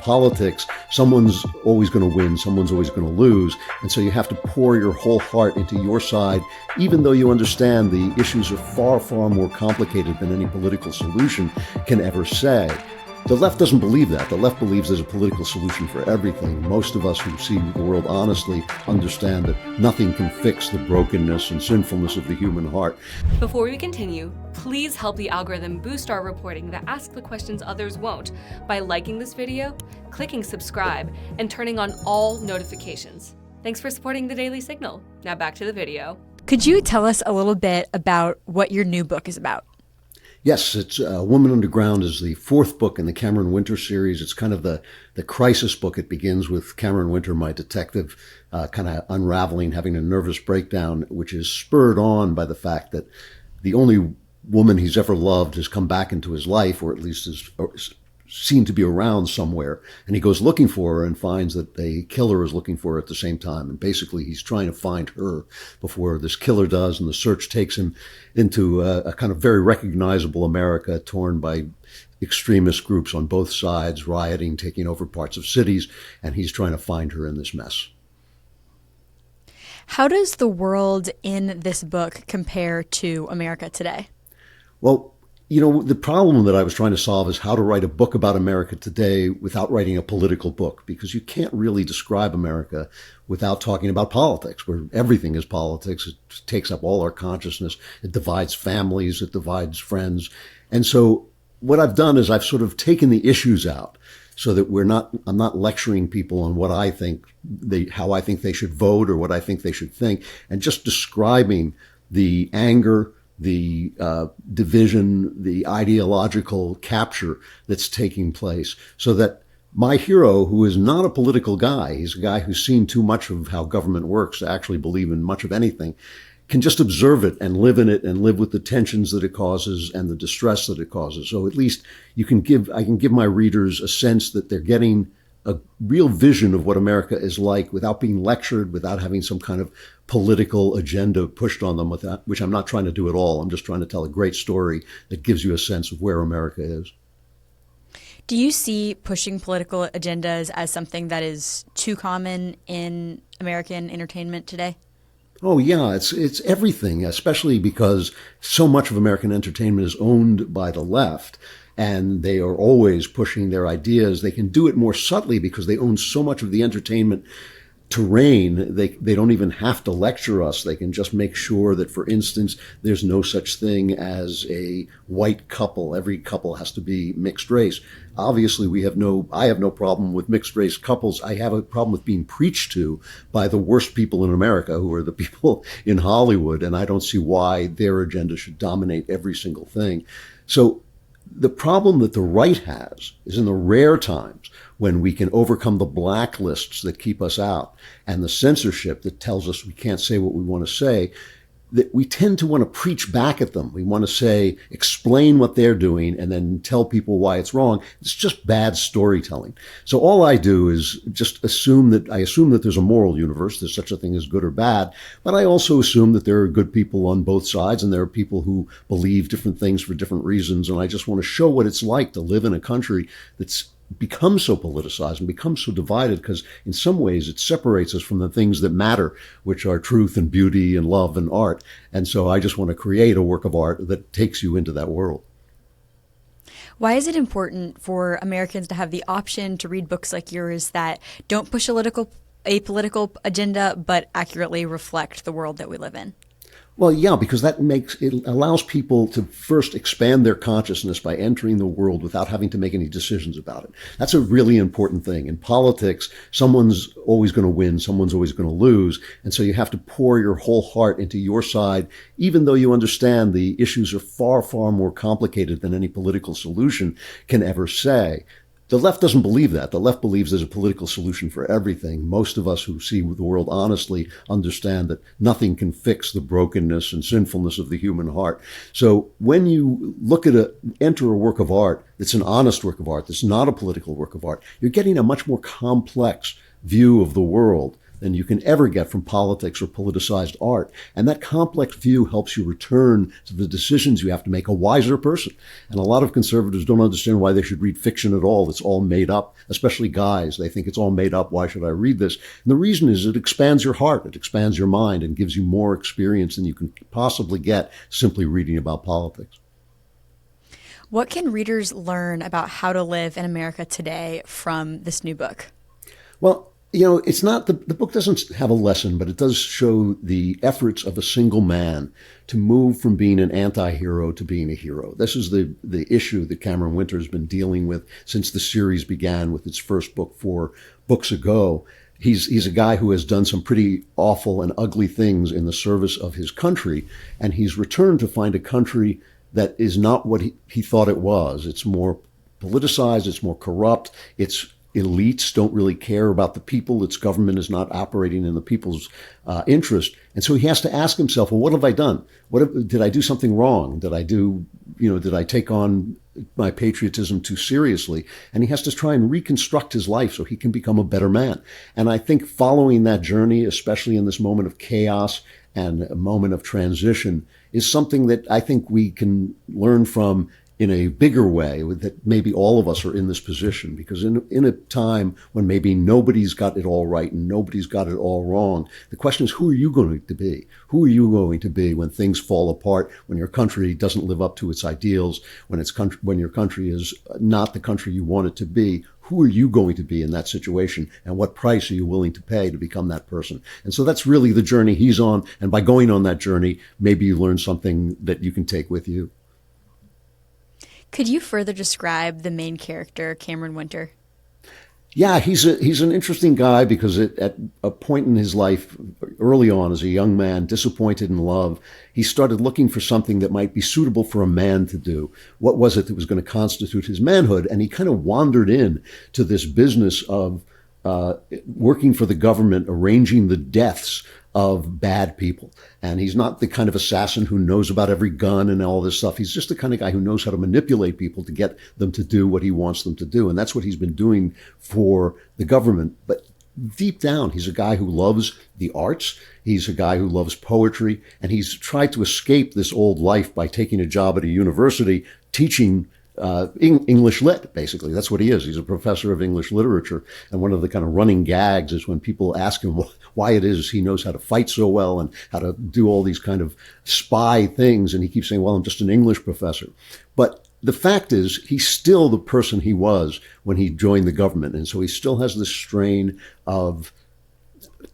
politics, someone's always going to win, someone's always going to lose. And so you have to pour your whole heart into your side, even though you understand the issues are far, far more complicated than any political solution can ever say. The left doesn't believe that. The left believes there's a political solution for everything. Most of us who see the world honestly understand that nothing can fix the brokenness and sinfulness of the human heart. Before we continue, please help the algorithm boost our reporting that asks the questions others won't by liking this video, clicking subscribe, and turning on all notifications. Thanks for supporting the Daily Signal. Now back to the video. Could you tell us a little bit about what your new book is about? Yes, it's Woman Underground is the fourth book in the Cameron Winter series. It's kind of the crisis book. It begins with Cameron Winter, my detective, kind of unraveling, having a nervous breakdown, which is spurred on by the fact that the only woman he's ever loved has come back into his life, or at least is seen to be around somewhere. And he goes looking for her and finds that the killer is looking for her at the same time. And basically he's trying to find her before this killer does. And the search takes him into a kind of very recognizable America torn by extremist groups on both sides, rioting, taking over parts of cities. And he's trying to find her in this mess. How does the world in this book compare to America today? Well, you know, the problem that I was trying to solve is how to write a book about America today without writing a political book, because you can't really describe America without talking about politics, where everything is politics. It takes up all our consciousness. It divides families. It divides friends. And so what I've done is I've sort of taken the issues out so that I'm not lecturing people on what I think how I think they should vote or what I think they should think, and just describing the anger, the division, the ideological capture that's taking place, so that my hero, who is not a political guy, he's a guy who's seen too much of how government works to actually believe in much of anything, can just observe it and live in it and live with the tensions that it causes and the distress that it causes. So at least I can give my readers a sense that they're getting a real vision of what America is like without being lectured, without having some kind of political agenda pushed on them, which I'm not trying to do at all. I'm just trying to tell a great story that gives you a sense of where America is. Do you see pushing political agendas as something that is too common in American entertainment today? Oh, yeah, it's everything, especially because so much of American entertainment is owned by the left. And they are always pushing their ideas. They can do it more subtly because they own so much of the entertainment terrain. They don't even have to lecture us. They can just make sure that, for instance, there's no such thing as a white couple. Every couple has to be mixed race. Obviously, I have no problem with mixed race couples. I have a problem with being preached to by the worst people in America, who are the people in Hollywood. And I don't see why their agenda should dominate every single thing. So the problem that the right has is in the rare times when we can overcome the blacklists that keep us out and the censorship that tells us we can't say what we want to say, that we tend to want to preach back at them. We want to say, explain what they're doing and then tell people why it's wrong. It's just bad storytelling. So all I do is just assume that there's a moral universe. There's such a thing as good or bad. But I also assume that there are good people on both sides and there are people who believe different things for different reasons. And I just want to show what it's like to live in a country that's become so politicized and become so divided, because in some ways it separates us from the things that matter, which are truth and beauty and love and art. And so I just want to create a work of art that takes you into that world. Why is it important for Americans to have the option to read books like yours that don't push a political agenda, but accurately reflect the world that we live in? Well, yeah, because it allows people to first expand their consciousness by entering the world without having to make any decisions about it. That's a really important thing. In politics, someone's always going to win, someone's always going to lose. And so you have to pour your whole heart into your side, even though you understand the issues are far, far more complicated than any political solution can ever say. The left doesn't believe that. The left believes there's a political solution for everything. Most of us who see the world honestly understand that nothing can fix the brokenness and sinfulness of the human heart. So when you enter a work of art that's an honest work of art, that's not a political work of art, you're getting a much more complex view of the world than you can ever get from politics or politicized art. And that complex view helps you return to the decisions you have to make a wiser person. And a lot of conservatives don't understand why they should read fiction at all. It's all made up, especially guys. They think it's all made up. Why should I read this? And the reason is it expands your heart, it expands your mind, and gives you more experience than you can possibly get simply reading about politics. What can readers learn about how to live in America today from this new book? Well, it's not, the book doesn't have a lesson, but it does show the efforts of a single man to move from being an anti-hero to being a hero. This is the issue that Cameron Winter has been dealing with since the series began with its first book 4 books ago. He's a guy who has done some pretty awful and ugly things in the service of his country, and he's returned to find a country that is not what he thought it was. It's more politicized, it's more corrupt, its elites don't really care about the people, its government is not operating in the people's interest. And so he has to ask himself, well, what have I done? Did I do something wrong? Did I take on my patriotism too seriously? And he has to try and reconstruct his life so he can become a better man. And I think following that journey, especially in this moment of chaos and a moment of transition, is something that I think we can learn from in a bigger way, that maybe all of us are in this position, because in a time when maybe nobody's got it all right and nobody's got it all wrong, the question is, who are you going to be? Who are you going to be when things fall apart, when your country doesn't live up to its ideals, when your country is not the country you want it to be? Who are you going to be in that situation, and what price are you willing to pay to become that person? And so that's really the journey he's on. And by going on that journey, maybe you learn something that you can take with you. Could you further describe the main character, Cameron Winter? Yeah, he's an interesting guy because at a point in his life, early on as a young man, disappointed in love, he started looking for something that might be suitable for a man to do. What was it that was going to constitute his manhood? And he kind of wandered in to this business of working for the government, arranging the deaths of bad people. And he's not the kind of assassin who knows about every gun and all this stuff. He's just the kind of guy who knows how to manipulate people to get them to do what he wants them to do. And that's what he's been doing for the government. But deep down, he's a guy who loves the arts. He's a guy who loves poetry. And he's tried to escape this old life by taking a job at a university teaching English lit, basically. That's what he is. He's a professor of English literature. And one of the kind of running gags is when people ask him why it is he knows how to fight so well and how to do all these kind of spy things. And he keeps saying, well, I'm just an English professor. But the fact is, he's still the person he was when he joined the government. And so he still has this strain of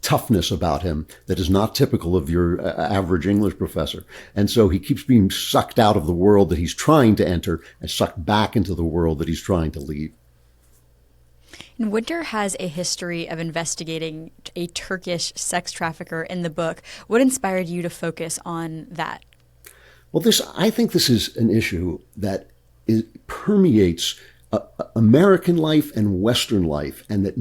toughness about him that is not typical of your average English professor. And so he keeps being sucked out of the world that he's trying to enter and sucked back into the world that he's trying to leave. And Winter has a history of investigating a Turkish sex trafficker in the book. What inspired you to focus on that? Well, I think this is an issue that permeates American life and Western life, and that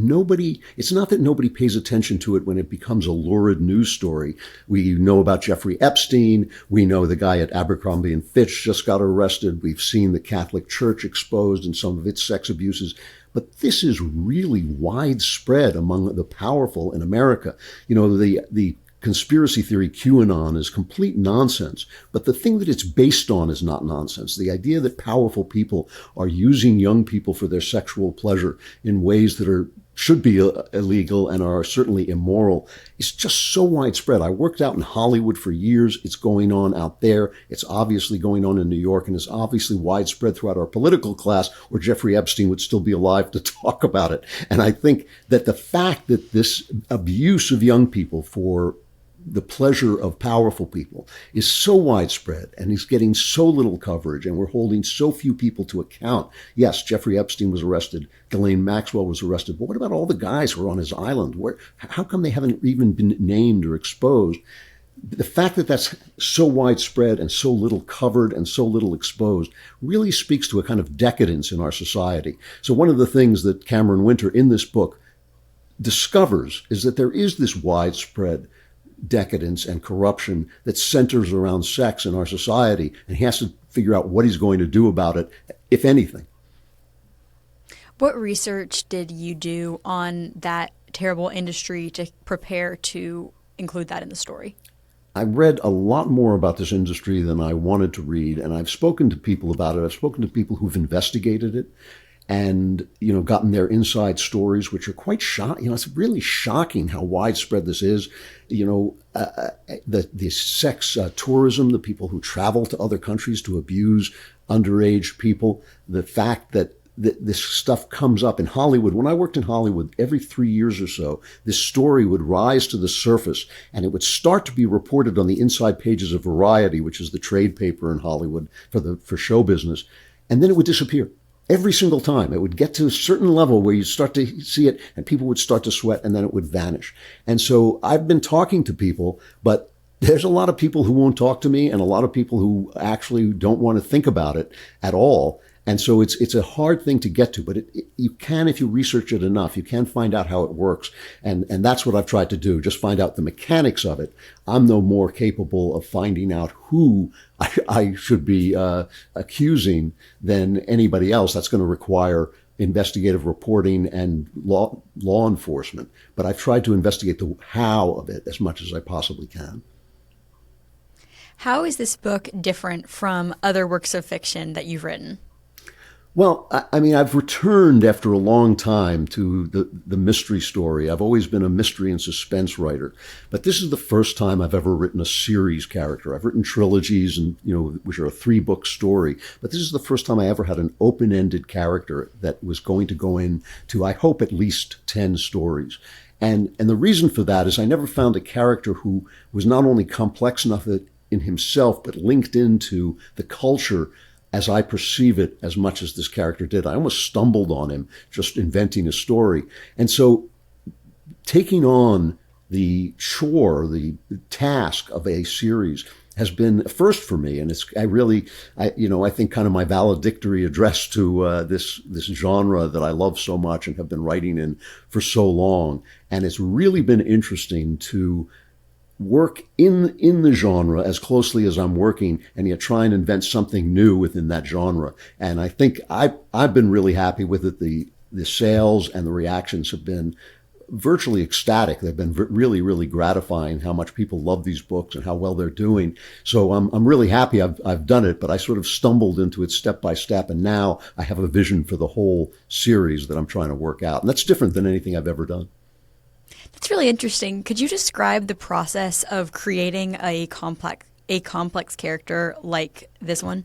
it's not that nobody pays attention to it when it becomes a lurid news story. We know about Jeffrey Epstein. We know the guy at Abercrombie and Fitch just got arrested. We've seen the Catholic Church exposed in some of its sex abuses. But this is really widespread among the powerful in America. The conspiracy theory QAnon is complete nonsense, but the thing that it's based on is not nonsense. The idea that powerful people are using young people for their sexual pleasure in ways that should be illegal and are certainly immoral is just so widespread. I worked out in Hollywood for years. It's going on out there. It's obviously going on in New York, and it's obviously widespread throughout our political class, where Jeffrey Epstein would still be alive to talk about it. And I think that the fact that this abuse of young people for the pleasure of powerful people is so widespread and is getting so little coverage, and we're holding so few people to account. Yes, Jeffrey Epstein was arrested. Ghislaine Maxwell was arrested. But what about all the guys who are on his island? How come they haven't even been named or exposed? The fact that that's so widespread and so little covered and so little exposed really speaks to a kind of decadence in our society. So one of the things that Cameron Winter in this book discovers is that there is this widespread decadence and corruption that centers around sex in our society, and he has to figure out what he's going to do about it, if anything. What research did you do on that terrible industry to prepare to include that in the story? I read a lot more about this industry than I wanted to read, and I've spoken to people about it. I've spoken to people who've investigated it and, gotten their inside stories, which are quite shocking. It's really shocking how widespread this is. The sex tourism, the people who travel to other countries to abuse underage people, the fact that this stuff comes up in Hollywood. When I worked in Hollywood, every 3 years or so, this story would rise to the surface and it would start to be reported on the inside pages of Variety, which is the trade paper in Hollywood for show business. And then it would disappear. Every single time it would get to a certain level where you start to see it and people would start to sweat and then it would vanish. And so I've been talking to people, but there's a lot of people who won't talk to me and a lot of people who actually don't want to think about it at all. And so it's a hard thing to get to, but you can, if you research it enough, you can find out how it works. And that's what I've tried to do, just find out the mechanics of it. I'm no more capable of finding out who I should be accusing than anybody else. That's going to require investigative reporting and law enforcement. But I've tried to investigate the how of it as much as I possibly can. How is this book different from other works of fiction that you've written? Well, I've returned after a long time to the mystery story. I've always been a mystery and suspense writer, but this is the first time I've ever written a series character. I've written trilogies and, which are a 3-book story, but this is the first time I ever had an open-ended character that was going to go into, I hope, at least 10 stories. And the reason for that is I never found a character who was not only complex enough in himself, but linked into the culture as I perceive it as much as this character did. I almost stumbled on him just inventing a story. And so taking on the chore, the task of a series has been a first for me. And I think kind of my valedictory address to this genre that I love so much and have been writing in for so long. And it's really been interesting to work in the genre as closely as I'm working, and yet try and invent something new within that genre. And I think I've been really happy with it. The sales and the reactions have been virtually ecstatic. They've been really, really gratifying how much people love these books and how well they're doing. So I'm really happy I've done it, but I sort of stumbled into it step by step. And now I have a vision for the whole series that I'm trying to work out. And that's different than anything I've ever done. That's really interesting. Could you describe the process of creating a complex character like this one?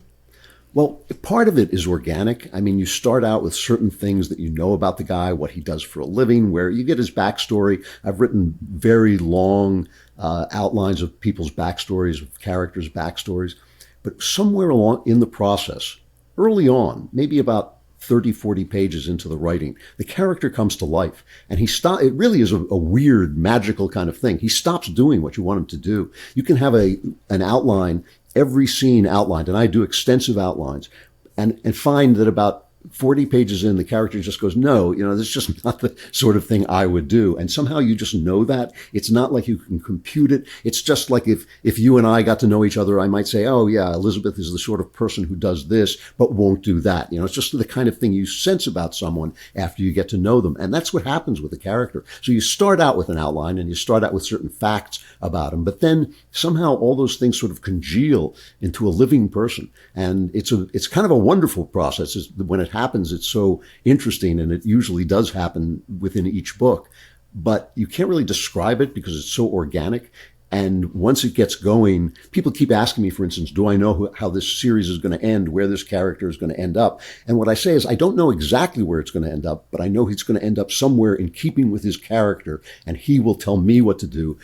Well, part of it is organic. You start out with certain things that you know about the guy, what he does for a living, where you get his backstory. I've written very long outlines of people's backstories, of characters' backstories. But somewhere along in the process, early on, maybe about 30, 40 pages into the writing, the character comes to life. And it really is a weird, magical kind of thing. He stops doing what you want him to do. You can have an outline, every scene outlined, and I do extensive outlines, and find that about 40 pages in, the character just goes, no, this is just not the sort of thing I would do. And somehow you just know that. It's not like you can compute it. It's just like if you and I got to know each other, I might say, oh yeah, Elizabeth is the sort of person who does this, but won't do that. It's just the kind of thing you sense about someone after you get to know them. And that's what happens with a character. So you start out with an outline and you start out with certain facts about him, but then somehow all those things sort of congeal into a living person. And it's kind of a wonderful process. When it happens, it's so interesting, and it usually does happen within each book, but you can't really describe it because it's so organic. And once it gets going, people keep asking me, for instance, do I know how this series is going to end, where this character is going to end up? And what I say is, I don't know exactly where it's going to end up, but I know he's going to end up somewhere in keeping with his character, and he will tell me what to do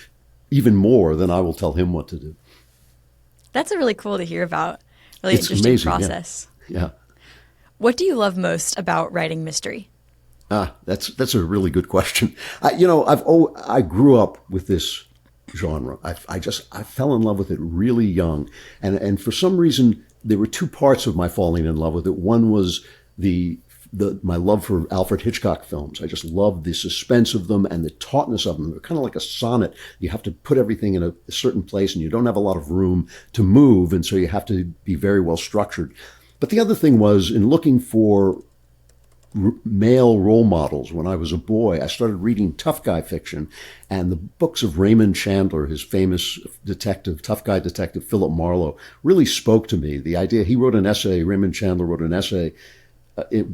even more than I will tell him what to do. That's really cool to hear about. Really It's interesting amazing, process. Yeah. What do you love most about writing mystery? That's a really good question. I grew up with this genre. I fell in love with it really young, and for some reason there were two parts of my falling in love with it. One was my love for Alfred Hitchcock films. I just loved the suspense of them and the tautness of them. They're kind of like a sonnet. You have to put everything in a certain place, and you don't have a lot of room to move, and so you have to be very well structured. But the other thing was, in looking for male role models when I was a boy. I started reading tough guy fiction, and the books of Raymond Chandler, his famous detective, tough guy detective Philip Marlowe, really spoke to me. The idea, he wrote an essay, Raymond Chandler wrote an essay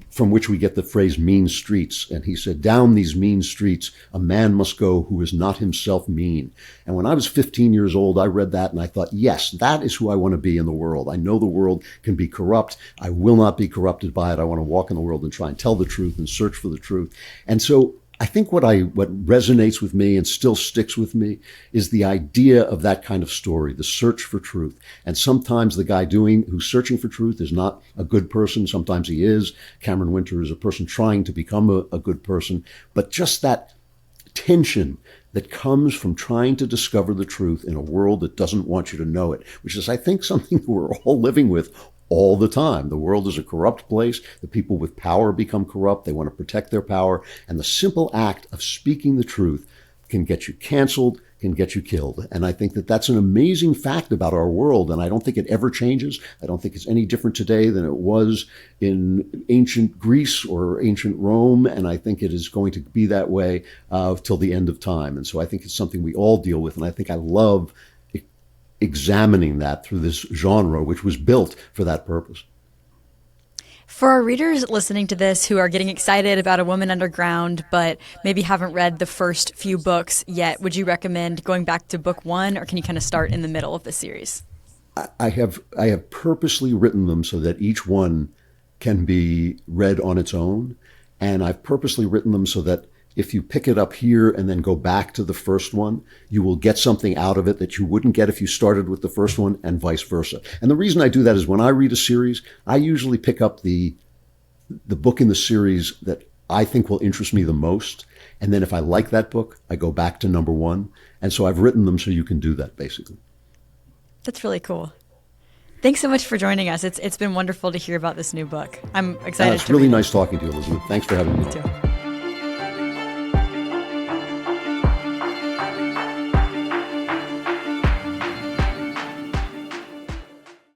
from which we get the phrase mean streets. And he said, down these mean streets, a man must go who is not himself mean. And when I was 15 years old, I read that and I thought, yes, that is who I want to be in the world. I know the world can be corrupt. I will not be corrupted by it. I want to walk in the world and try and tell the truth and search for the truth. And so I think what resonates with me and still sticks with me is the idea of that kind of story, the search for truth. And sometimes the guy who's searching for truth is not a good person. Sometimes he is. Cameron Winter is a person trying to become a good person. But just that tension that comes from trying to discover the truth in a world that doesn't want you to know it, which is, I think, something that we're all living with all the time. The world is a corrupt place. The people with power become corrupt. They want to protect their power. And the simple act of speaking the truth can get you canceled, can get you killed. And I think that that's an amazing fact about our world. And I don't think it ever changes. I don't think it's any different today than it was in ancient Greece or ancient Rome. And I think it is going to be that way till the end of time. And so I think it's something we all deal with. And I think I love examining that through this genre, which was built for that purpose. For our readers listening to this who are getting excited about A Woman Underground, but maybe haven't read the first few books yet, would you recommend going back to book one, or can you kind of start in the middle of the series? I have purposely written them so that each one can be read on its own. And I've purposely written them so that if you pick it up here and then go back to the first one, you will get something out of it that you wouldn't get if you started with the first one, and vice versa. And the reason I do that is when I read a series, I usually pick up the book in the series that I think will interest me the most. And then if I like that book, I go back to number one. And so I've written them so you can do that, basically. That's really cool. Thanks so much for joining us. It's been wonderful to hear about this new book. I'm excited to read it. It's really nice talking to you, Elizabeth. Thanks for having me. Me too.